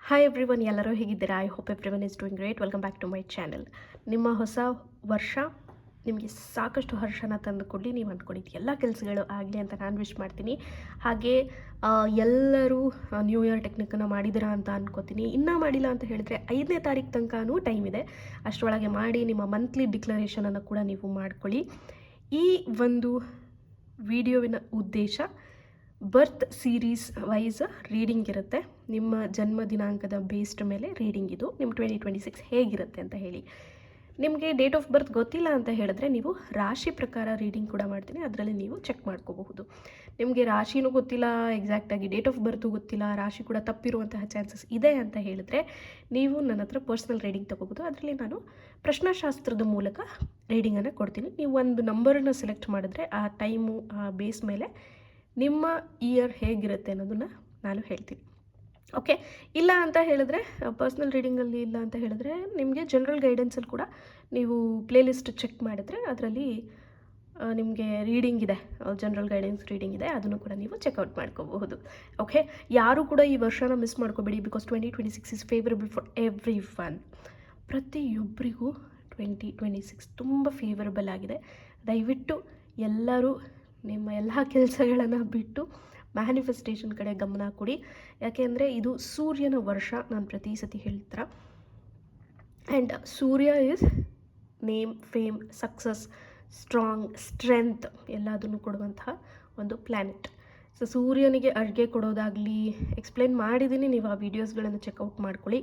Hi everyone, ಎಲ್ಲರೂ ಹೇಗಿದ್ದೀರಾ? I hope everyone is doing great. Welcome back to my channel. ನಿಮ್ಮ ಹೊಸ ವರ್ಷ ನಿಮಗೆ ಸಾಕಷ್ಟು ಹರ್ಷನ ತಂದು ಕೊಡಲಿ, ನೀವು ಅಂದ್ಕೊಂಡಿದ್ದು ಎಲ್ಲ ಕೆಲಸಗಳು ಆಗಲಿ ಅಂತ ನಾನು ವಿಶ್ ಮಾಡ್ತೀನಿ. ಹಾಗೆ ಎಲ್ಲರೂ ನ್ಯೂ ಇಯರ್ ಟೆಕ್ನಿಕನ್ನು ಮಾಡಿದ್ದೀರಾ ಅಂತ ಅನ್ಕೋತೀನಿ. ಇನ್ನೂ ಮಾಡಿಲ್ಲ ಅಂತ ಹೇಳಿದರೆ 5ನೇ ತಾರೀಕು ತನಕನೂ ಟೈಮ್ ಇದೆ. ಅಷ್ಟರೊಳಗೆ ಮಾಡಿ ನಿಮ್ಮ ಮಂತ್ಲಿ ಡಿಕ್ಲರೇಷನನ್ನು ಕೂಡ ನೀವು ಮಾಡ್ಕೊಳ್ಳಿ. ಈ ಒಂದು ವಿಡಿಯೋವಿನ ಉದ್ದೇಶ ಬರ್ತ್ ಸೀರೀಸ್ ವೈಸ್ ರೀಡಿಂಗ್ ಇರುತ್ತೆ. ನಿಮ್ಮ ಜನ್ಮ ದಿನಾಂಕದ ಬೇಸ್ಡ್ ಮೇಲೆ ರೀಡಿಂಗ್ ಇದು. ನಿಮ್ಮ 2026 ಹೇಗಿರುತ್ತೆ ಅಂತ ಹೇಳಿ. ನಿಮಗೆ ಡೇಟ್ ಆಫ್ ಬರ್ತ್ ಗೊತ್ತಿಲ್ಲ ಅಂತ ಹೇಳಿದ್ರೆ ನೀವು ರಾಶಿ ಪ್ರಕಾರ ರೀಡಿಂಗ್ ಕೂಡ ಮಾಡ್ತೀನಿ, ಅದರಲ್ಲಿ ನೀವು ಚೆಕ್ ಮಾಡ್ಕೋಬಹುದು. ನಿಮಗೆ ರಾಶಿನೂ ಗೊತ್ತಿಲ್ಲ, ಎಕ್ಸಾಕ್ಟಾಗಿ ಡೇಟ್ ಆಫ್ ಬರ್ತು ಗೊತ್ತಿಲ್ಲ, ರಾಶಿ ಕೂಡ ತಪ್ಪಿರುವಂತಹ ಚಾನ್ಸಸ್ ಇದೆ ಅಂತ ಹೇಳಿದ್ರೆ ನೀವು ನನ್ನ ಹತ್ರ ಪರ್ಸ್ನಲ್ ರೀಡಿಂಗ್ ತೊಗೋಬೋದು. ಅದರಲ್ಲಿ ನಾನು ಪ್ರಶ್ನಾಶಾಸ್ತ್ರದ ಮೂಲಕ ರೀಡಿಂಗನ್ನು ಕೊಡ್ತೀನಿ. ನೀವು ಒಂದು ನಂಬರನ್ನು ಸೆಲೆಕ್ಟ್ ಮಾಡಿದ್ರೆ ಆ ಟೈಮು ಆ ಬೇಸ್ ಮೇಲೆ ನಿಮ್ಮ ಇಯರ್ ಹೇಗಿರುತ್ತೆ ಅನ್ನೋದನ್ನು ನಾನು ಹೇಳ್ತೀನಿ. ಓಕೆ, ಇಲ್ಲ ಅಂತ ಹೇಳಿದ್ರೆ ಪರ್ಸ್ನಲ್ ರೀಡಿಂಗಲ್ಲಿ ಇಲ್ಲ ಅಂತ ಹೇಳಿದ್ರೆ ನಿಮಗೆ ಜನರಲ್ ಗೈಡೆನ್ಸಲ್ಲಿ ಕೂಡ ನೀವು ಪ್ಲೇಲಿಸ್ಟ್ ಚೆಕ್ ಮಾಡಿದ್ರೆ ಅದರಲ್ಲಿ ನಿಮಗೆ ರೀಡಿಂಗ್ ಇದೆ, ಜನರಲ್ ಗೈಡೆನ್ಸ್ ರೀಡಿಂಗ್ ಇದೆ, ಅದನ್ನು ಕೂಡ ನೀವು ಚೆಕ್ಔಟ್ ಮಾಡ್ಕೋಬಹುದು. ಓಕೆ, ಯಾರು ಕೂಡ ಈ ವರ್ಷನ ಮಿಸ್ ಮಾಡ್ಕೋಬೇಡಿ, because 2026 is favourable for every one. ಪ್ರತಿಯೊಬ್ಬರಿಗೂ 2026 ತುಂಬ ಫೇವರಬಲ್ ಆಗಿದೆ. ದಯವಿಟ್ಟು ಎಲ್ಲರೂ ನಿಮ್ಮ ಎಲ್ಲ ಕೆಲಸಗಳನ್ನು ಬಿಟ್ಟು ಮ್ಯಾನಿಫೆಸ್ಟೇಷನ್ ಕಡೆ ಗಮನ ಕೊಡಿ. ಯಾಕೆಂದರೆ ಇದು ಸೂರ್ಯನ ವರ್ಷ, ನಾನು ಪ್ರತಿ ಸತಿ ಹೇಳ್ತಾರೆ. And Surya is name, fame, success, strong, strength ಎಲ್ಲದನ್ನು ಕೊಡುವಂತಹ ಒಂದು ಪ್ಲ್ಯಾನೆಟ್. ಸೊ ಸೂರ್ಯನಿಗೆ ಅಡುಗೆ ಕೊಡೋದಾಗಲಿ ಎಕ್ಸ್ಪ್ಲೇನ್ ಮಾಡಿದ್ದೀನಿ, ನೀವು ಆ ವೀಡಿಯೋಸ್ಗಳನ್ನು ಚೆಕ್ಔಟ್ ಮಾಡ್ಕೊಳ್ಳಿ.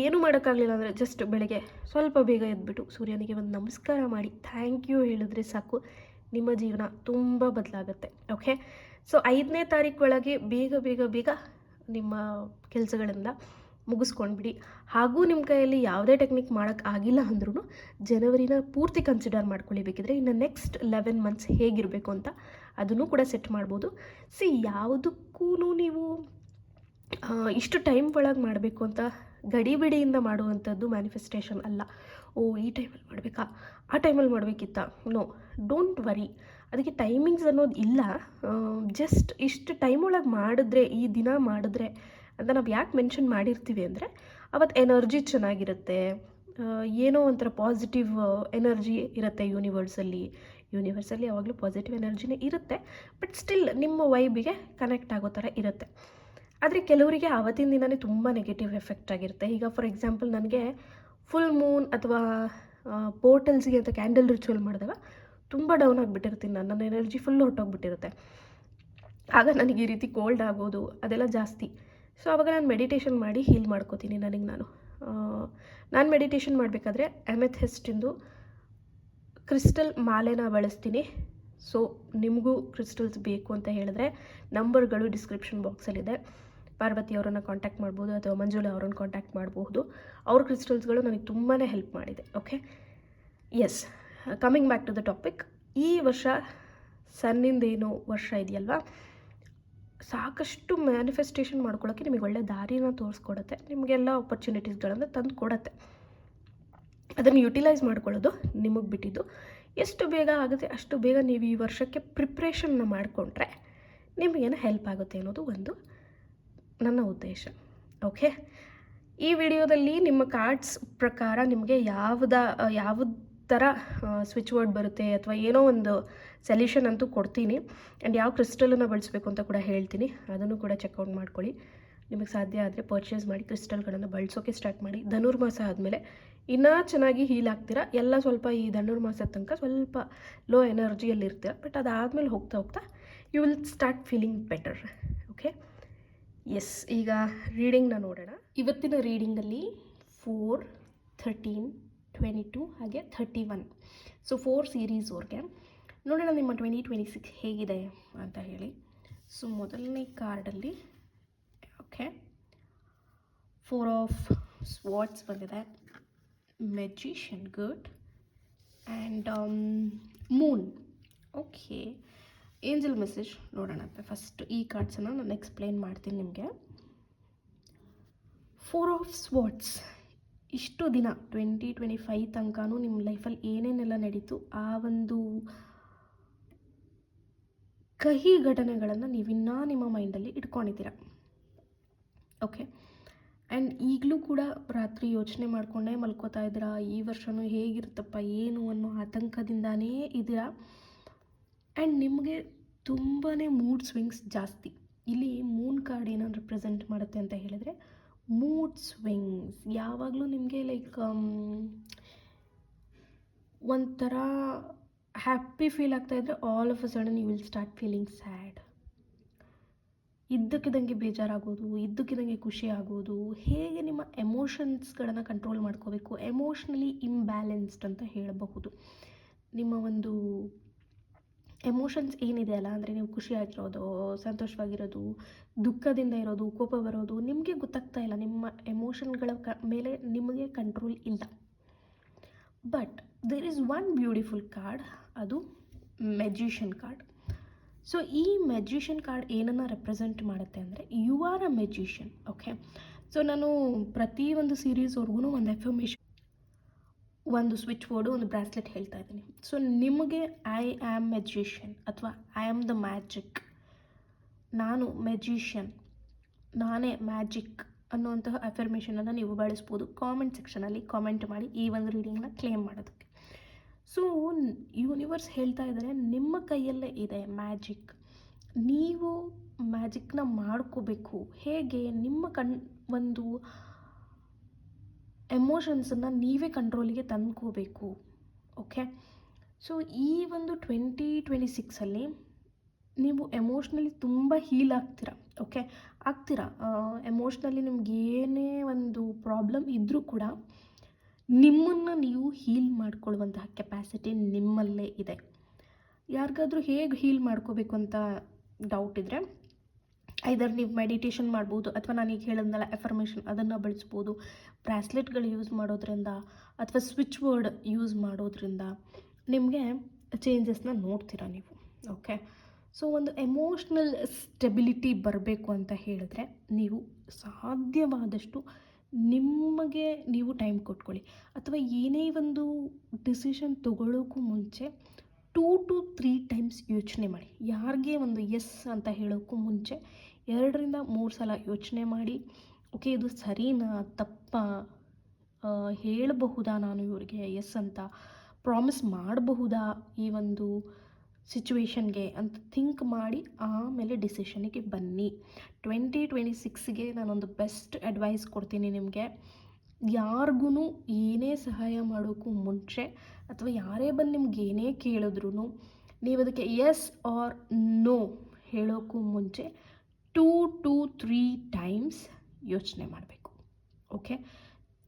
ಏನೂ ಮಾಡೋಕ್ಕಾಗಲಿಲ್ಲ ಅಂದರೆ ಜಸ್ಟ್ ಬೆಳಗ್ಗೆ ಸ್ವಲ್ಪ ಬೇಗ ಎದ್ಬಿಟ್ಟು ಸೂರ್ಯನಿಗೆ ಒಂದು ನಮಸ್ಕಾರ ಮಾಡಿ ಥ್ಯಾಂಕ್ ಯು ಹೇಳಿದ್ರೆ ಸಾಕು, ನಿಮ್ಮ ಜೀವನ ತುಂಬ ಬದಲಾಗುತ್ತೆ. ಓಕೆ, ಸೊ 5ನೇ ತಾರೀಕು ಒಳಗೆ ಬೇಗ ಬೇಗ ಬೇಗ ನಿಮ್ಮ ಕೆಲಸಗಳಿಂದ ಮುಗಿಸ್ಕೊಂಡ್ಬಿಡಿ. ಹಾಗೂ ನಿಮ್ಮ ಕೈಯಲ್ಲಿ ಯಾವುದೇ ಟೆಕ್ನಿಕ್ ಮಾಡೋಕ್ಕೆ ಆಗಿಲ್ಲ ಅಂದ್ರೂ ಜನವರಿನ ಪೂರ್ತಿ ಕನ್ಸಿಡರ್ ಮಾಡ್ಕೊಳ್ಳಿ. ಬೇಕಿದ್ರೆ ಇನ್ನು ನೆಕ್ಸ್ಟ್ 11 ಮಂತ್ಸ್ ಹೇಗಿರಬೇಕು ಅಂತ ಅದನ್ನು ಕೂಡ ಸೆಟ್ ಮಾಡ್ಬೋದು. ಯಾವುದಕ್ಕೂ ನೀವು ಇಷ್ಟು ಟೈಮ್ ಒಳಗೆ ಮಾಡಬೇಕು ಅಂತ ಗಡಿಬಿಡಿಯಿಂದ ಮಾಡುವಂಥದ್ದು ಮ್ಯಾನಿಫೆಸ್ಟೇಷನ್ ಅಲ್ಲ. ಈ ಟೈಮಲ್ಲಿ ಮಾಡಬೇಕಾ, ಆ ಟೈಮಲ್ಲಿ ಮಾಡಬೇಕಿತ್ತ, ನೋ, ಡೋಂಟ್ ವರಿ. ಅದಕ್ಕೆ ಟೈಮಿಂಗ್ಸ್ ಅನ್ನೋದು ಇಲ್ಲ. ಜಸ್ಟ್ ಇಷ್ಟು ಟೈಮ್ ಒಳಗೆ ಮಾಡಿದ್ರೆ, ಈ ದಿನ ಮಾಡಿದ್ರೆ ಅಂತ ನಾವು ಯಾಕೆ ಮೆನ್ಷನ್ ಮಾಡಿರ್ತೀವಿ ಅಂದರೆ ಅವತ್ತು ಎನರ್ಜಿ ಚೆನ್ನಾಗಿರುತ್ತೆ, ಏನೋ ಒಂಥರ ಪಾಸಿಟಿವ್ ಎನರ್ಜಿ ಇರುತ್ತೆ ಯೂನಿವರ್ಸಲ್ಲಿ ಯಾವಾಗಲೂ ಪಾಸಿಟಿವ್ ಎನರ್ಜಿನೇ ಇರುತ್ತೆ. ಬಟ್ ಸ್ಟಿಲ್ ನಿಮ್ಮ ವೈಬಿಗೆ ಕನೆಕ್ಟ್ ಆಗೋ ಥರ ಇರುತ್ತೆ. ಆದರೆ ಕೆಲವರಿಗೆ ಆವತ್ತಿನ ದಿನವೇ ತುಂಬ ನೆಗೆಟಿವ್ ಎಫೆಕ್ಟ್ ಆಗಿರುತ್ತೆ. ಈಗ ಫಾರ್ ಎಕ್ಸಾಂಪಲ್ ನನಗೆ ಫುಲ್ ಮೂನ್ ಅಥವಾ ಪೋರ್ಟಲ್ಸ್ಗೆ ಅಂತ ಕ್ಯಾಂಡಲ್ ರಿಚುವಲ್ ಮಾಡಿದಾಗ ತುಂಬ ಡೌನ್ ಆಗಿಬಿಟ್ಟಿರ್ತೀನಿ, ನನ್ನ ಎನರ್ಜಿ ಫುಲ್ ಹೊರಟೋಗ್ಬಿಟ್ಟಿರುತ್ತೆ. ಆಗ ನನಗೆ ಈ ರೀತಿ ಕೋಲ್ಡ್ ಆಗೋದು ಅದೆಲ್ಲ ಜಾಸ್ತಿ. ಸೊ ಆವಾಗ ನಾನು ಮೆಡಿಟೇಷನ್ ಮಾಡಿ ಹೀಲ್ ಮಾಡ್ಕೋತೀನಿ. ನಾನು ಮೆಡಿಟೇಷನ್ ಮಾಡಬೇಕಾದ್ರೆ ಅಮೆಥೆಸ್ಟಿಂದು ಕ್ರಿಸ್ಟಲ್ ಮಾಲೆನ ಬಳಸ್ತೀನಿ. ಸೊ ನಿಮಗೂ ಕ್ರಿಸ್ಟಲ್ಸ್ ಬೇಕು ಅಂತ ಹೇಳಿದ್ರೆ ನಂಬರ್ಗಳು ಡಿಸ್ಕ್ರಿಪ್ಷನ್ ಬಾಕ್ಸಲ್ಲಿದೆ. ಪಾರ್ವತಿ ಅವರನ್ನು ಕಾಂಟ್ಯಾಕ್ಟ್ ಮಾಡ್ಬೋದು ಅಥವಾ ಮಂಜುಳಾ ಅವರನ್ನು ಕಾಂಟ್ಯಾಕ್ಟ್ ಮಾಡಬಹುದು. ಅವ್ರ ಕ್ರಿಸ್ಟಲ್ಸ್ಗಳು ನನಗೆ ತುಂಬಾ ಹೆಲ್ಪ್ ಮಾಡಿದೆ. Okay, yes, coming back to the topic. ಈ ವರ್ಷ ಸನ್ನಿಂದೇನು ವರ್ಷ ಇದೆಯಲ್ವಾ, ಸಾಕಷ್ಟು ಮ್ಯಾನಿಫೆಸ್ಟೇಷನ್ ಮಾಡ್ಕೊಳ್ಳೋಕ್ಕೆ ನಿಮಗೆ ಒಳ್ಳೆ ದಾರಿನ ತೋರಿಸ್ಕೊಡುತ್ತೆ, ನಿಮಗೆಲ್ಲ ಆಪರ್ಚುನಿಟೀಸ್ಗಳನ್ನು ತಂದು ಕೊಡುತ್ತೆ. ಅದನ್ನು ಯುಟಿಲೈಸ್ ಮಾಡ್ಕೊಳ್ಳೋದು ನಿಮಗೆ ಬಿಟ್ಟಿದ್ದು. ಎಷ್ಟು ಬೇಗ ಆಗುತ್ತೆ ಅಷ್ಟು ಬೇಗ ನೀವು ಈ ವರ್ಷಕ್ಕೆ ಪ್ರಿಪ್ರೇಷನ್ನ ಮಾಡಿಕೊಂಡ್ರೆ ನಿಮಗೇನು ಹೆಲ್ಪ್ ಆಗುತ್ತೆ ಅನ್ನೋದು ಒಂದು ನನ್ನ ಉದ್ದೇಶ. ಓಕೆ, ಈ ವಿಡಿಯೋದಲ್ಲಿ ನಿಮ್ಮ ಕಾರ್ಡ್ಸ್ ಪ್ರಕಾರ ನಿಮಗೆ ಯಾವ ಥರ ಸ್ವಿಚ್ ವರ್ಡ್ ಬರುತ್ತೆ ಅಥವಾ ಏನೋ ಒಂದು ಸೊಲ್ಯೂಷನ್ ಅಂತೂ ಕೊಡ್ತೀನಿ. ಆ್ಯಂಡ್ ಯಾವ ಕ್ರಿಸ್ಟಲನ್ನು ಬಳಸಬೇಕು ಅಂತ ಕೂಡ ಹೇಳ್ತೀನಿ, ಅದನ್ನು ಕೂಡ ಚೆಕ್ಔಟ್ ಮಾಡ್ಕೊಳ್ಳಿ. ನಿಮಗೆ ಸಾಧ್ಯ ಆದರೆ ಪರ್ಚೇಸ್ ಮಾಡಿ ಕ್ರಿಸ್ಟಲ್ಗಳನ್ನು ಬಳಸೋಕ್ಕೆ ಸ್ಟಾರ್ಟ್ ಮಾಡಿ. ಧನುರ್ಮಾಸ ಆದಮೇಲೆ ಇನ್ನೂ ಚೆನ್ನಾಗಿ ಹೀಲ್ ಆಗ್ತೀರಾ. ಎಲ್ಲ ಸ್ವಲ್ಪ ಈ ಧನುರ್ಮಾಸದ ತನಕ ಸ್ವಲ್ಪ ಲೋ ಎನರ್ಜಿಯಲ್ಲಿ ಇರ್ತೀರ, ಬಟ್ ಅದಾದಮೇಲೆ ಹೋಗ್ತಾ ಹೋಗ್ತಾ you will start feeling better. Okay, yes, ಈಗ ರೀಡಿಂಗ್ನ ನೋಡೋಣ. ಇವತ್ತಿನ ರೀಡಿಂಗಲ್ಲಿ 4, 13, 22 ಹಾಗೆ 31, ಸೊ 4 ಸೀರೀಸ್ವರೆಗೆ ನೋಡೋಣ ನಿಮ್ಮ 2026 ಹೇಗಿದೆ ಅಂತ ಹೇಳಿ. ಸೊ ಮೊದಲನೇ ಕಾರ್ಡಲ್ಲಿ ಓಕೆ 4 ಆಫ್ ಸ್ವಾರ್ಡ್ಸ್ ಬಂದಿದೆ, magician, good, and Moon. Okay, angel message ನೋಡೋಣ. ಫಸ್ಟ್ ಈ ಕಾರ್ಡ್ಸನ್ನು ನಾನು ಎಕ್ಸ್ಪ್ಲೇನ್ ಮಾಡ್ತೀನಿ ನಿಮಗೆ. 4 ಆಫ್ ಸ್ವಾರ್ಡ್ಸ್, ಇಷ್ಟು ದಿನ 2025 ತನಕನೂ ನಿಮ್ಮ ಲೈಫಲ್ಲಿ ಏನೇನೆಲ್ಲ ನಡೀತು ಆ ಒಂದು ಕಹಿ ಘಟನೆಗಳನ್ನು ನೀವಿನ್ನೂ ನಿಮ್ಮ ಮೈಂಡಲ್ಲಿ ಇಟ್ಕೊಂಡಿದ್ದೀರ. ಓಕೆ, ಆ್ಯಂಡ್ ಈಗಲೂ ಕೂಡ ರಾತ್ರಿ ಯೋಚನೆ ಮಾಡಿಕೊಂಡೇ ಮಲ್ಕೋತಾ ಇದ್ದೀರಾ, ಈ ವರ್ಷವೂ ಹೇಗಿರುತ್ತಪ್ಪ ಏನು ಅನ್ನೋ ಆತಂಕದಿಂದಾನೇ ಇದ್ದೀರಾ. ಆ್ಯಂಡ್ ನಿಮಗೆ ತುಂಬಾ ಮೂಡ್ ಸ್ವಿಂಗ್ಸ್ ಜಾಸ್ತಿ. ಇಲ್ಲಿ ಮೂನ್ ಕಾರ್ಡ್ ಏನನ್ನು ರಿಪ್ರೆಸೆಂಟ್ ಮಾಡುತ್ತೆ ಅಂತ ಹೇಳಿದರೆ, ಮೂಡ್ ಸ್ವಿಂಗ್ಸ್ ಯಾವಾಗಲೂ ನಿಮಗೆ ಲೈಕ್ ಒಂಥರ ಹ್ಯಾಪಿ ಫೀಲ್ ಆಗ್ತಾಯಿದ್ರೆ all of a sudden you will start feeling sad. ಇದ್ದಕ್ಕಿದ್ದಂಗೆ ಬೇಜಾರಾಗೋದು, ಇದ್ದಕ್ಕಿದ್ದಂಗೆ ಖುಷಿ ಆಗೋದು. ಹೇಗೆ ನಿಮ್ಮ ಎಮೋಷನ್ಸ್ಗಳನ್ನು ಕಂಟ್ರೋಲ್ ಮಾಡ್ಕೋಬೇಕು, ಎಮೋಷ್ನಲಿ ಇಂಬ್ಯಾಲೆನ್ಸ್ಡ್ ಅಂತ ಹೇಳಬಹುದು. ನಿಮ್ಮ ಒಂದು ಎಮೋಷನ್ಸ್ ಏನಿದೆ ಅಲ್ಲ, ಅಂದರೆ ನೀವು ಖುಷಿಯಾಗಿರೋದು, ಸಂತೋಷವಾಗಿರೋದು, ದುಃಖದಿಂದ ಇರೋದು, ಕೋಪ ಬರೋದು, ನಿಮಗೆ ಗೊತ್ತಾಗ್ತಾ ಇಲ್ಲ. ನಿಮ್ಮ ಎಮೋಷನ್ಗಳ ಮೇಲೆ ನಿಮಗೆ ಕಂಟ್ರೋಲ್ ಇಲ್ಲ. But there is one beautiful card, ಅದು ಮೆಜಿಷಿಯನ್ ಕಾರ್ಡ್. ಸೊ ಈ ಮೆಜಿಷಿಯನ್ ಕಾರ್ಡ್ ಏನನ್ನು ರೆಪ್ರೆಸೆಂಟ್ ಮಾಡುತ್ತೆ ಅಂದರೆ, you are a magician. Okay, so ನಾನು ಪ್ರತಿ ಒಂದು ಸೀರೀಸ್ವರೆಗೂ ಒಂದು ಎಫರ್ಮೇಷನ್, ಒಂದು ಸ್ವಿಚ್ ಬೋರ್ಡು, ಒಂದು ಬ್ರಾಸ್ಲೆಟ್ ಹೇಳ್ತಾ ಇದ್ದೀನಿ. ಸೊ ನಿಮಗೆ ಐ ಆಮ್ ಮೆಜಿಷಿಯನ್ ಅಥವಾ ಐ ಆಮ್ ದ ಮ್ಯಾಜಿಕ್, ನಾನು ಮೆಜಿಷಿಯನ್, ನಾನೇ ಮ್ಯಾಜಿಕ್ ಅನ್ನುವಂತಹ ಅಫರ್ಮೇಷನನ್ನು ನೀವು ಬಳಸ್ಬೋದು. ಕಾಮೆಂಟ್ ಸೆಕ್ಷನಲ್ಲಿ ಕಾಮೆಂಟ್ ಮಾಡಿ ಈ ಒಂದು ರೀಡಿಂಗ್ನ ಕ್ಲೇಮ್ ಮಾಡೋದಕ್ಕೆ. ಸೊ ಯೂನಿವರ್ಸ್ ಹೇಳ್ತಾ ಇದ್ದಾರೆ, ನಿಮ್ಮ ಕೈಯಲ್ಲೇ ಇದೆ ಮ್ಯಾಜಿಕ್. ನೀವು ಮ್ಯಾಜಿಕ್ನ ಮಾಡ್ಕೋಬೇಕು. ಹೇಗೆ? ನಿಮ್ಮ ಒಂದು ಎಮೋಷನ್ಸನ್ನು ನೀವೇ ಕಂಟ್ರೋಲಿಗೆ ತಂದ್ಕೋಬೇಕು. ಓಕೆ, ಸೊ ಈ ಒಂದು 2026 ನೀವು ಎಮೋಷ್ನಲಿ ತುಂಬ ಹೀಲ್ ಆಗ್ತೀರಾ. ಓಕೆ, ಆಗ್ತೀರಾ. ಎಮೋಷ್ನಲಿ ನಿಮ್ಗೆ ಏನೇ ಒಂದು ಪ್ರಾಬ್ಲಮ್ ಇದ್ದರೂ ಕೂಡ ನಿಮ್ಮನ್ನು ನೀವು ಹೀಲ್ ಮಾಡ್ಕೊಳ್ಳುವಂತಹ ಕೆಪಾಸಿಟಿ ನಿಮ್ಮಲ್ಲೇ ಇದೆ. ಯಾರಿಗಾದರೂ ಹೇಗೆ ಹೀಲ್ ಮಾಡ್ಕೋಬೇಕು ಅಂತ ಡೌಟ್ ಇದ್ದರೆ, ಐದರ್ ನೀವು ಮೆಡಿಟೇಷನ್ ಮಾಡ್ಬೋದು, ಅಥವಾ ನಾನೀಗ ಹೇಳಿದ್ನಲ್ಲ ಎಫರ್ಮೇಷನ್, ಅದನ್ನು ಬಳಸ್ಬೋದು. ಬ್ರಾಸ್ಲೆಟ್ಗಳು ಯೂಸ್ ಮಾಡೋದ್ರಿಂದ ಅಥವಾ ಸ್ವಿಚ್ ವರ್ಡ್ ಯೂಸ್ ಮಾಡೋದ್ರಿಂದ ನಿಮಗೆ ಚೇಂಜಸ್ನ ನೋಡ್ತೀರಾ ನೀವು. ಓಕೆ, ಸೊ ಒಂದು ಎಮೋಷ್ನಲ್ ಸ್ಟೆಬಿಲಿಟಿ ಬರಬೇಕು ಅಂತ ಹೇಳಿದ್ರೆ ನೀವು ಸಾಧ್ಯವಾದಷ್ಟು ನಿಮಗೆ ನೀವು ಟೈಮ್ ಕೊಟ್ಕೊಳ್ಳಿ. ಅಥವಾ ಏನೇ ಒಂದು ಡಿಸಿಷನ್ ತೊಗೊಳ್ಳೋಕ್ಕೂ ಮುಂಚೆ 2 to 3 ಟೈಮ್ಸ್ ಯೋಚನೆ ಮಾಡಿ. ಯಾರಿಗೆ ಒಂದು ಎಸ್ ಅಂತ ಹೇಳೋಕ್ಕೂ ಮುಂಚೆ 2ರಿಂದ 3 ಸಲ ಯೋಚನೆ ಮಾಡಿ, ಓಕೆ ಇದು ಸರಿನಾ ತಪ್ಪಾ, ಹೇಳಬಹುದಾ ನಾನು ಇವರಿಗೆ ಎಸ್ ಅಂತ, ಪ್ರಾಮಿಸ್ ಮಾಡಬಹುದಾ ಈ ಒಂದು ಸಿಚುವೇಶನ್ಗೆ ಅಂತ ಥಿಂಕ್ ಮಾಡಿ ಆಮೇಲೆ ಡಿಸಿಷನಿಗೆ ಬನ್ನಿ. 2026ಗೆ ನಾನೊಂದು ಬೆಸ್ಟ್ ಅಡ್ವೈಸ್ ಕೊಡ್ತೀನಿ ನಿಮಗೆ. ಯಾರಿಗೂ ಏನೇ ಸಹಾಯ ಮಾಡೋಕ್ಕೂ ಮುಂಚೆ ಅಥವಾ ಯಾರೇ ಬಂದು ನಿಮ್ಗೆ ಏನೇ ಕೇಳಿದ್ರೂ ನೀವು ಅದಕ್ಕೆ ಎಸ್ ಆರ್ ನೋ ಹೇಳೋಕ್ಕೂ ಮುಂಚೆ 2 to 3 ಟೈಮ್ಸ್ ಯೋಚನೆ ಮಾಡಬೇಕು. ಓಕೆ,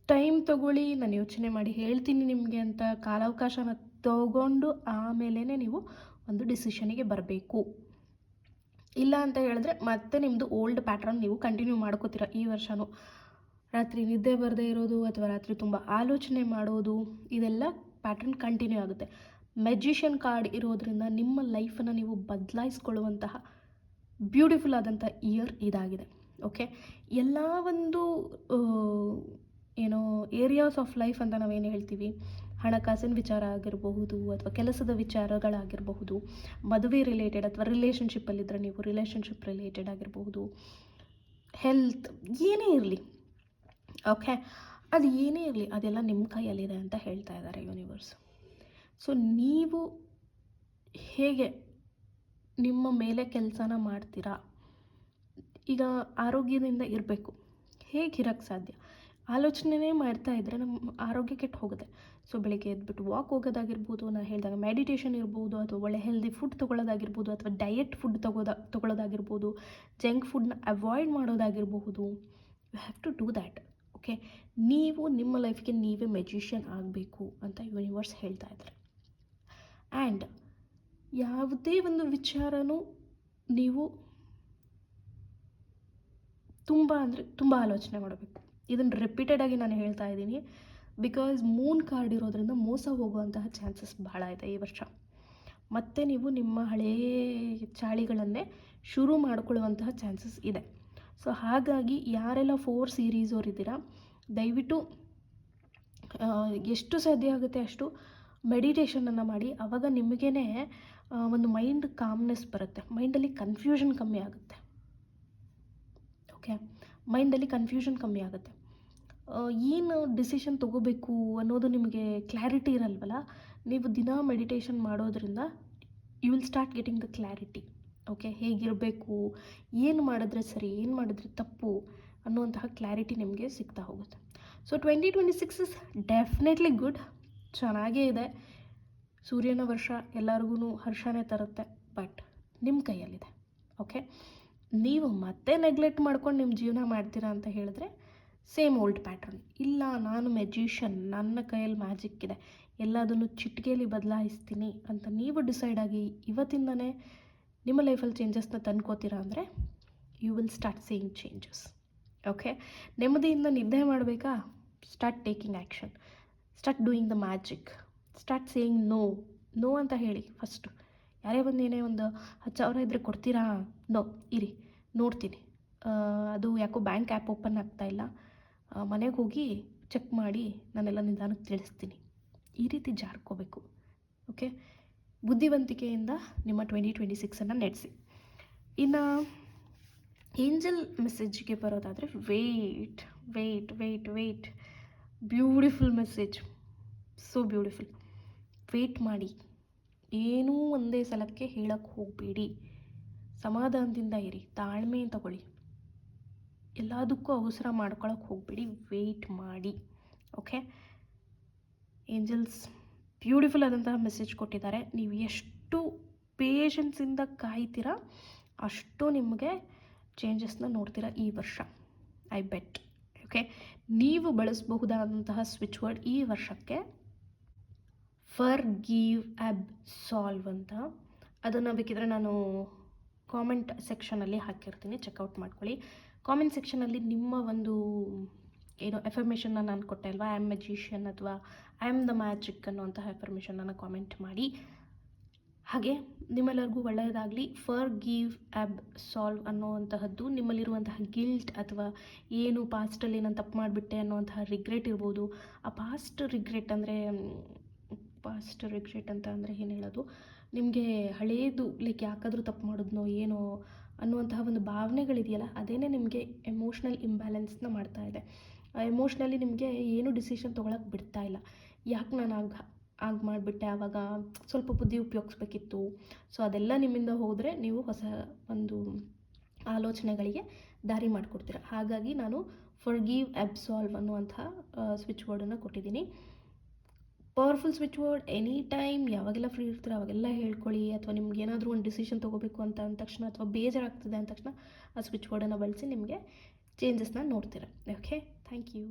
ಟೈಮ್ ತಗೊಳ್ಳಿ, ನಾನು ಯೋಚನೆ ಮಾಡಿ ಹೇಳ್ತೀನಿ ನಿಮಗೆ ಅಂತ ಕಾಲಾವಕಾಶನ ತಗೊಂಡು ಆಮೇಲೆ ನೀವು ಒಂದು ಡಿಸಿಷನಿಗೆ ಬರಬೇಕು. ಇಲ್ಲ ಅಂತ ಹೇಳಿದ್ರೆ ಮತ್ತೆ ನಿಮ್ಮದು ಓಲ್ಡ್ ಪ್ಯಾಟ್ರನ್ ನೀವು ಕಂಟಿನ್ಯೂ ಮಾಡ್ಕೋತೀರ. ಈ ವರ್ಷವೂ ರಾತ್ರಿ ನಿದ್ದೆ ಬರದೇ ಇರೋದು ಅಥವಾ ರಾತ್ರಿ ತುಂಬ ಆಲೋಚನೆ ಮಾಡೋದು, ಇದೆಲ್ಲ ಪ್ಯಾಟ್ರನ್ ಕಂಟಿನ್ಯೂ ಆಗುತ್ತೆ. ಮೆಜಿಷಿಯನ್ ಕಾರ್ಡ್ ಇರೋದ್ರಿಂದ ನಿಮ್ಮ ಲೈಫನ್ನು ನೀವು ಬದಲಾಯಿಸ್ಕೊಳ್ಳುವಂತಹ ಬ್ಯೂಟಿಫುಲ್ ಆದಂಥ ಇಯರ್ ಇದಾಗಿದೆ. ಓಕೆ, ಎಲ್ಲ ಒಂದು ಏನೋ ಏರಿಯಾಸ್ ಆಫ್ ಲೈಫ್ ಅಂತ ನಾವೇನು ಹೇಳ್ತೀವಿ, ಹಣಕಾಸಿನ ವಿಚಾರ ಆಗಿರಬಹುದು ಅಥವಾ ಕೆಲಸದ ವಿಚಾರಗಳಾಗಿರಬಹುದು, ಮದುವೆ ರಿಲೇಟೆಡ್ ಅಥವಾ ರಿಲೇಷನ್ಶಿಪ್ಪಲ್ಲಿದ್ದರೆ ನೀವು ರಿಲೇಷನ್ಶಿಪ್ ರಿಲೇಟೆಡ್ ಆಗಿರಬಹುದು, ಹೆಲ್ತ್ ಏನೇ ಇರಲಿ. ಓಕೆ, ಅದು ಏನೇ ಇರಲಿ ಅದೆಲ್ಲ ನಿಮ್ಮ ಕೈಯಲ್ಲಿದೆ ಅಂತ ಹೇಳ್ತಾ ಇದ್ದಾರೆ ಯೂನಿವರ್ಸ್. ಸೊ ನೀವು ಹೇಗೆ ನಿಮ್ಮ ಮೇಲೆ ಕೆಲಸನ ಮಾಡ್ತೀರಾ? ಈಗ ಆರೋಗ್ಯದಿಂದ ಇರಬೇಕು, ಹೇಗಿರೋಕ್ಕೆ ಸಾಧ್ಯ? ಆಲೋಚನೆ ಮಾಡ್ತಾ ಇದ್ದರೆ ನಮ್ಮ ಆರೋಗ್ಯ ಕೆಟ್ಟು ಹೋಗುತ್ತೆ. ಸೊ ಬೆಳಗ್ಗೆ ಎದ್ಬಿಟ್ಟು ವಾಕ್ ಹೋಗೋದಾಗಿರ್ಬೋದು, ನಾನು ಹೇಳಿದಾಗ ಮೆಡಿಟೇಷನ್ ಇರ್ಬೋದು, ಅಥವಾ ಒಳ್ಳೆ ಹೆಲ್ದಿ ಫುಡ್ ತೊಗೊಳ್ಳೋದಾಗಿರ್ಬೋದು, ಅಥವಾ ಡಯಟ್ ಫುಡ್ ತೊಗೊಳ್ಳೋದಾಗಿರ್ಬೋದು, ಜಂಕ್ ಫುಡ್ನ ಅವಾಯ್ಡ್ ಮಾಡೋದಾಗಿರಬಹುದು. You have to do that. Okay, ನೀವು ನಿಮ್ಮ ಲೈಫ್ಗೆ ನೀವೇ ಮೆಜಿಷಿಯನ್ ಆಗಬೇಕು ಅಂತ ಯೂನಿವರ್ಸ್ ಹೇಳ್ತಾ ಇದ್ದಾರೆ. ಆ್ಯಂಡ್ ಯಾವುದೇ ಒಂದು ವಿಚಾರನೂ ನೀವು ತುಂಬ ಅಂದರೆ ತುಂಬ ಆಲೋಚನೆ ಮಾಡಬೇಕು. ಇದನ್ನು ರಿಪೀಟೆಡಾಗಿ ನಾನು ಹೇಳ್ತಾ ಇದ್ದೀನಿ, ಬಿಕಾಸ್ ಮೂನ್ ಕಾರ್ಡ್ ಇರೋದ್ರಿಂದ ಮೋಸ ಹೋಗುವಂತಹ ಚಾನ್ಸಸ್ ಭಾಳ ಇದೆ ಈ ವರ್ಷ. ಮತ್ತು ನೀವು ನಿಮ್ಮ ಹಳೆಯ ಚಾಳಿಗಳನ್ನೇ ಶುರು ಮಾಡಿಕೊಳ್ಳುವಂತಹ ಚಾನ್ಸಸ್ ಇದೆ. ಸೊ ಹಾಗಾಗಿ ಯಾರೆಲ್ಲ 4 ಸೀರೀಸ್ ಅವರಿದ್ದೀರಾ, ದಯವಿಟ್ಟು ಎಷ್ಟು ಸಾಧ್ಯ ಆಗುತ್ತೆ ಅಷ್ಟು ಮೆಡಿಟೇಷನನ್ನು ಮಾಡಿ. ಆವಾಗ ನಿಮಗೇ ಒಂದು ಮೈಂಡ್ ಕಾಮ್ನೆಸ್ ಬರುತ್ತೆ, ಮೈಂಡಲ್ಲಿ ಕನ್ಫ್ಯೂಷನ್ ಕಮ್ಮಿ ಆಗುತ್ತೆ. ಓಕೆ, ಮೈಂಡಲ್ಲಿ ಕನ್ಫ್ಯೂಷನ್ ಕಮ್ಮಿ ಆಗುತ್ತೆ. ಏನು ಡಿಸಿಷನ್ ತೊಗೋಬೇಕು ಅನ್ನೋದು ನಿಮಗೆ ಕ್ಲಾರಿಟಿ ಇರಲ್ವಲ್ಲ, ನೀವು ದಿನ ಮೆಡಿಟೇಷನ್ ಮಾಡೋದ್ರಿಂದ you will start getting the clarity. Okay, ಹೇಗಿರಬೇಕು, ಏನು ಮಾಡಿದ್ರೆ ಸರಿ, ಏನು ಮಾಡಿದ್ರೆ ತಪ್ಪು ಅನ್ನುವಂತಹ ಕ್ಲಾರಿಟಿ ನಿಮಗೆ ಸಿಗ್ತಾ ಹೋಗುತ್ತೆ. ಸೊ 2026 ಇಸ್ ಡೆಫಿನೆಟ್ಲಿ ಗುಡ್, ಚೆನ್ನಾಗೇ ಇದೆ. ಸೂರ್ಯನ ವರ್ಷ ಎಲ್ಲರಿಗೂ ಹರ್ಷನೇ ತರುತ್ತೆ, ಬಟ್ ನಿಮ್ಮ ಕೈಯಲ್ಲಿದೆ. ಓಕೆ, ನೀವು ಮತ್ತೆ ನೆಗ್ಲೆಕ್ಟ್ ಮಾಡ್ಕೊಂಡು ನಿಮ್ಮ ಜೀವನ ಮಾಡ್ತೀರಾ ಅಂತ ಹೇಳಿದ್ರೆ ಸೇಮ್ ಓಲ್ಡ್ ಪ್ಯಾಟ್ರನ್. ಇಲ್ಲ, ನಾನು ಮೆಜಿಷಿಯನ್, ನನ್ನ ಕೈಯಲ್ಲಿ ಮ್ಯಾಜಿಕ್ ಇದೆ, ಎಲ್ಲದನ್ನು ಚಿಟಿಕೆಯಲ್ಲಿ ಬದಲಾಯಿಸ್ತೀನಿ ಅಂತ ನೀವು ಡಿಸೈಡ್ ಆಗಿ ಇವತ್ತಿಂದನೇ ನಿಮ್ಮ ಲೈಫಲ್ಲಿ ಚೇಂಜಸ್ನ ತಂದ್ಕೋತೀರಾ ಅಂದರೆ you will start seeing changes. Okay, ನೆಮ್ಮದಿಯಿಂದ ನಿದ್ದೆ ಮಾಡಬೇಕಾ? Start taking action, start doing the magic, start saying no ಅಂತ ಹೇಳಿ ಫಸ್ಟು. ಯಾರೇ ಬಂದು ಏನೇ ಒಂದು 10,000 ಇದ್ದರೆ ಕೊಡ್ತೀರಾ? ನೋ, ಇರಿ ನೋಡ್ತೀನಿ, ಅದು ಯಾಕೋ ಬ್ಯಾಂಕ್ ಆ್ಯಪ್ ಓಪನ್ ಆಗ್ತಾಯಿಲ್ಲ, ಮನೆಗೆ ಹೋಗಿ ಚೆಕ್ ಮಾಡಿ ನಾನೆಲ್ಲ ನಿಧಾನಕ್ಕೆ ತಿಳಿಸ್ತೀನಿ. ಈ ರೀತಿ ಜಾರ್ಕೋಬೇಕು. ಓಕೆ, ಬುದ್ಧಿವಂತಿಕೆಯಿಂದ ನಿಮ್ಮ 2026 ನಡೆಸಿ. ಇನ್ನು ಏಂಜಲ್ ಮೆಸೇಜ್ಗೆ ಬರೋದಾದರೆ wait, beautiful message, so beautiful. Wait ಮಾಡಿ, ಏನೂ ಒಂದೇ ಸಲಕ್ಕೆ ಹೇಳಕ್ಕೆ ಹೋಗಬೇಡಿ, ಸಮಾಧಾನದಿಂದ ಇರಿ, ತಾಳ್ಮೆ ತಗೊಳ್ಳಿ, ಎಲ್ಲದಕ್ಕೂ ಅವಸರ ಮಾಡ್ಕೊಳಕ್ಕೆ ಹೋಗಬೇಡಿ, ವೆಯ್ಟ್ ಮಾಡಿ. ಓಕೆ, ಏಂಜಲ್ಸ್ ಬ್ಯೂಟಿಫುಲ್ ಆದಂತಹ ಮೆಸೇಜ್ ಕೊಟ್ಟಿದ್ದಾರೆ. ನೀವು ಎಷ್ಟು ಪೇಷನ್ಸಿಂದ ಕಾಯ್ತೀರಾ ಅಷ್ಟು ನಿಮಗೆ ಚೇಂಜಸ್ನ ನೋಡ್ತೀರಾ ಈ ವರ್ಷ, ಐ ಬೆಟ್. ಓಕೆ, ನೀವು ಬಳಸಬಹುದಾದಂತಹ ಸ್ವಿಚ್ ವರ್ಡ್ ಈ ವರ್ಷಕ್ಕೆ ಫರ್ಗಿವ್, ಅಬ್ಸಾಲ್ವ್ ಅಂತ. ಅದನ್ನು ಬೇಕಿದ್ರೆ ನಾನು ಕಾಮೆಂಟ್ ಸೆಕ್ಷನಲ್ಲಿ ಹಾಕಿರ್ತೀನಿ, ಚೆಕ್ಔಟ್ ಮಾಡ್ಕೊಳ್ಳಿ. ಕಾಮೆಂಟ್ ಸೆಕ್ಷನಲ್ಲಿ ನಿಮ್ಮ ಒಂದು ಏನು ಎಫರ್ಮೇಷನ್ನ ನಾನು ಕೊಟ್ಟೆ ಅಲ್ವಾ, ಐ ಆಮ್ ಮೆಜಿಷಿಯನ್ ಅಥವಾ ಐ ಆಮ್ ದ ಮ್ಯಾಜಿಕ್ ಅನ್ನುವಂತಹ ಎಫರ್ಮೇಷನನ್ನು ಕಾಮೆಂಟ್ ಮಾಡಿ. ಹಾಗೆ ನಿಮ್ಮೆಲ್ಲರಿಗೂ ಒಳ್ಳೆಯದಾಗಲಿ. ಫರ್ಗಿವ್, ಅಬ್ಸಾಲ್ವ್ ಅನ್ನುವಂತಹದ್ದು ನಿಮ್ಮಲ್ಲಿರುವಂತಹ ಗಿಲ್ಟ್ ಅಥವಾ ಏನು ಪಾಸ್ಟಲ್ಲಿ ನಾನು ತಪ್ಪು ಮಾಡಿಬಿಟ್ಟೆ ಅನ್ನುವಂತಹ ರಿಗ್ರೆಟ್ ಇರ್ಬೋದು. ಆ ಪಾಸ್ಟ್ ರಿಗ್ರೆಟ್ ಅಂತ ಅಂದರೆ ಏನು ಹೇಳೋದು, ನಿಮಗೆ ಹಳೇದು ಲೈಕ್ ಯಾಕಾದರೂ ತಪ್ಪು ಮಾಡಿದ್ನೋ ಏನೋ ಅನ್ನುವಂತಹ ಒಂದು ಭಾವನೆಗಳಿದೆಯಲ್ಲ, ಅದೇನೇ ನಿಮಗೆ ಎಮೋಷ್ನಲ್ ಇಂಬ್ಯಾಲೆನ್ಸ್ನ ಮಾಡ್ತಾ ಇದೆ. ಎಮೋಷ್ನಲಿ ನಿಮಗೆ ಏನು ಡಿಸಿಷನ್ ತೊಗೊಳಕ್ಕೆ ಬಿಡ್ತಾ ಇಲ್ಲ. ಯಾಕೆ ನಾನು ಆಗ ಮಾಡಿಬಿಟ್ಟೆ, ಆವಾಗ ಸ್ವಲ್ಪ ಬುದ್ಧಿ ಉಪಯೋಗಿಸ್ಬೇಕಿತ್ತು. ಸೊ ಅದೆಲ್ಲ ನಿಮ್ಮಿಂದ ಹೋದರೆ ನೀವು ಹೊಸ ಒಂದು ಆಲೋಚನೆಗಳಿಗೆ ದಾರಿ ಮಾಡಿಕೊಡ್ತೀರ. ಹಾಗಾಗಿ ನಾನು ಫರ್ಗಿವ್, ಅಬ್ಸಾಲ್ವ್ ಅನ್ನುವಂಥ ಸ್ವಿಚ್ ವರ್ಡನ್ನು ಕೊಟ್ಟಿದ್ದೀನಿ. Powerful switch word. Any time ಯಾವಾಗೆಲ್ಲ ಫ್ರೀ ಇರ್ತೀರ ಅವಾಗೆಲ್ಲ ಹೇಳ್ಕೊಳ್ಳಿ, ಅಥವಾ ನಿಮ್ಗೆ ಏನಾದರೂ ಒಂದು ಡಿಸಿಷನ್ ತೊಗೋಬೇಕು ಅಂತ ಅಂದ ತಕ್ಷಣ ಅಥವಾ ಬೇಜಾರಾಗ್ತದೆ ಅಂದ ತಕ್ಷಣ ಆ ಸ್ವಿಚ್ ವರ್ಡನ್ನು ಬಳಸಿ ನಿಮಗೆ ಚೇಂಜಸ್ನ ನೋಡ್ತೀರ. Okay, thank you.